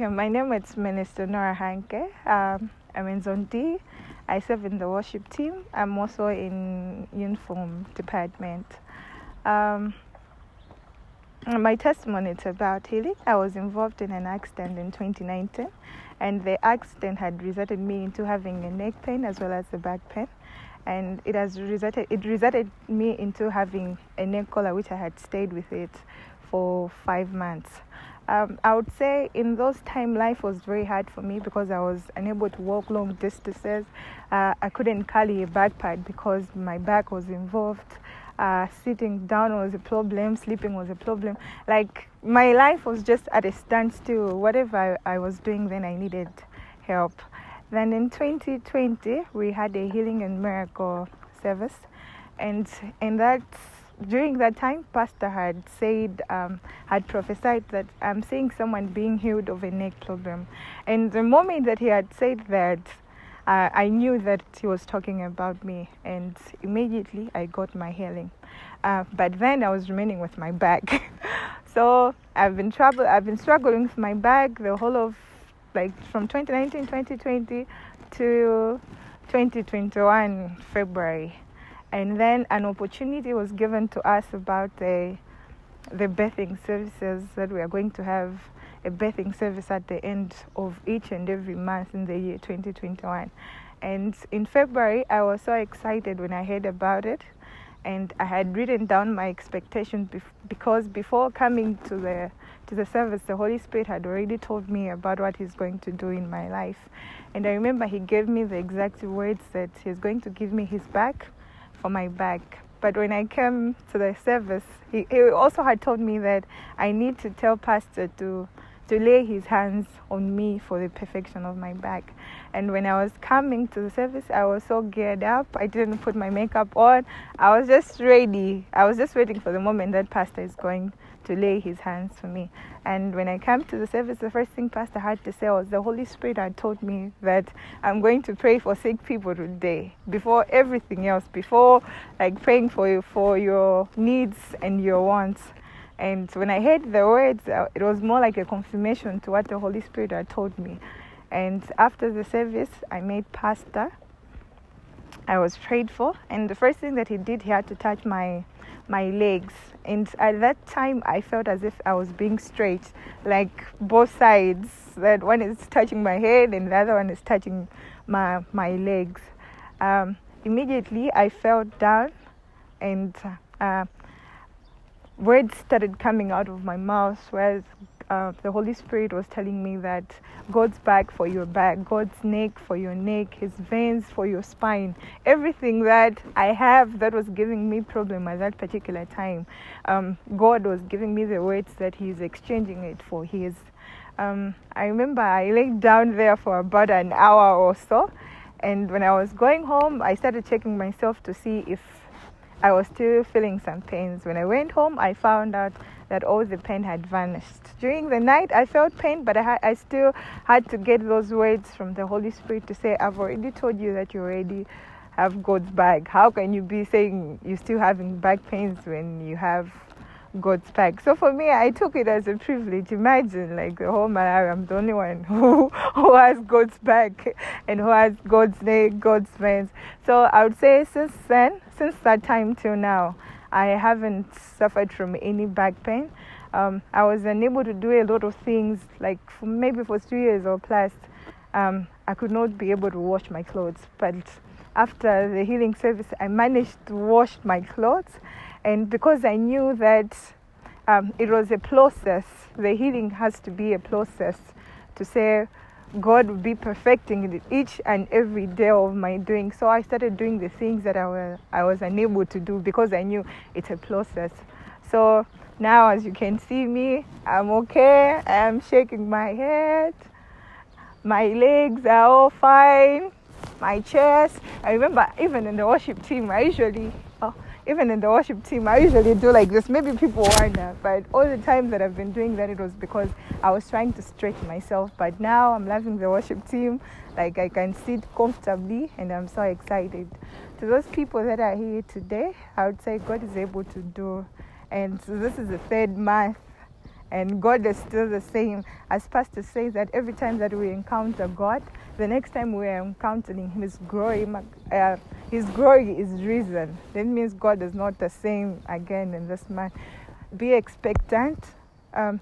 My name is Minister Norah. I'm in Zone D. I serve in the worship team. I'm also in uniform department. My testimony is about healing. I was involved in an accident in 2019, and the accident had resulted me into having a neck pain as well as a back pain, and it resulted me into having a neck collar, which I had stayed with it for 5 months. I would say in those times life was very hard for me because I was unable to walk long distances. I couldn't carry a backpack because my back was involved. Sitting down was a problem, sleeping was a problem. Like, my life was just at a standstill. Whatever I was doing then, I needed help. Then in 2020, we had a healing and miracle service, and during that time, Pastor had said, had prophesied that I'm seeing someone being healed of a neck problem. And the moment that he had said that, I knew that he was talking about me, and immediately I got my healing. But then I was remaining with my back. So I've been struggling with my back the whole of, from 2019, 2020 to 2021 February. And then an opportunity was given to us about the birthing services, that we are going to have a birthing service at the end of each and every month in the year 2021. And in February, I was so excited when I heard about it. And I had written down my expectations because before coming to the service, the Holy Spirit had already told me about what He's going to do in my life. And I remember He gave me the exact words that He's going to give me His back for my back. But when I came to the service, he also had told me that I need to tell Pastor to lay his hands on me for the perfection of my back. And when I was coming to the service, I was so geared up. I didn't put my makeup on. I was just ready. I was just waiting for the moment that Pastor is going to lay his hands for me. And when I came to the service, the first thing Pastor had to say was the Holy Spirit had told me that I'm going to pray for sick people today, before everything else, before praying for your needs and your wants. And when I heard the words, it was more like a confirmation to what the Holy Spirit had told me. And after the service, I met Pastor. I was prayed for, and the first thing that he did, he had to touch my legs. And at that time, I felt as if I was being straight, like both sides. That one is touching my head, and the other one is touching my legs. Immediately, I fell down, and words started coming out of my mouth, whereas the Holy Spirit was telling me that God's back for your back, God's neck for your neck, His veins for your spine. Everything that I have that was giving me problem at that particular time, God was giving me the words that He's exchanging it for His. I remember I laid down there for about an hour or so, and when I was going home, I started checking myself to see if I was still feeling some pains. When I went home, I found out that all the pain had vanished. During the night, I felt pain, but I still had to get those words from the Holy Spirit to say, I've already told you that you already have God's back. How can you be saying you're still having back pains when you have God's back? So for me, I took it as a privilege. Imagine, the whole Malawi, I'm the only one who has God's back and who has God's neck, God's veins. So I would say since that time till now, I haven't suffered from any back pain. I was unable to do a lot of things, maybe for 3 years or plus. I could not be able to wash my clothes. But after the healing service, I managed to wash my clothes. And because I knew that it was a process, the healing has to be a process to say God will be perfecting it each and every day of my doing. So I started doing the things that I was unable to do because I knew it's a process. So now, as you can see me, I'm okay. I'm shaking my head. My legs are all fine. My chest. I remember even in the worship team, I usually do like this. Maybe people wonder, but all the time that I've been doing that, it was because I was trying to stretch myself. But now I'm loving the worship team. I can sit comfortably, and I'm so excited. To those people that are here today, I would say God is able to do. And so this is the 3rd month And God is still the same. As Pastor says, that every time that we encounter God, the next time we are encountering His glory is risen. That means God is not the same again in this man. Be expectant,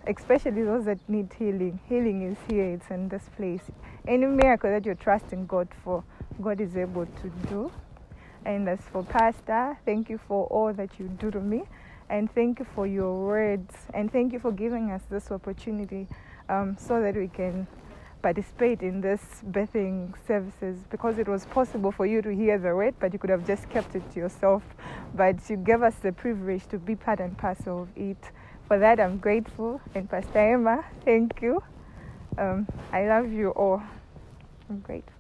especially those that need healing. Healing is here, it's in this place. Any miracle that you're trusting God for, God is able to do. And as for Pastor, thank you for all that you do to me. And thank you for your words. And thank you for giving us this opportunity so that we can participate in this birthing services, because it was possible for you to hear the word, but you could have just kept it to yourself. But you gave us the privilege to be part and parcel of it. For that, I'm grateful. And Pastor Emma, thank you. I love you all. I'm grateful.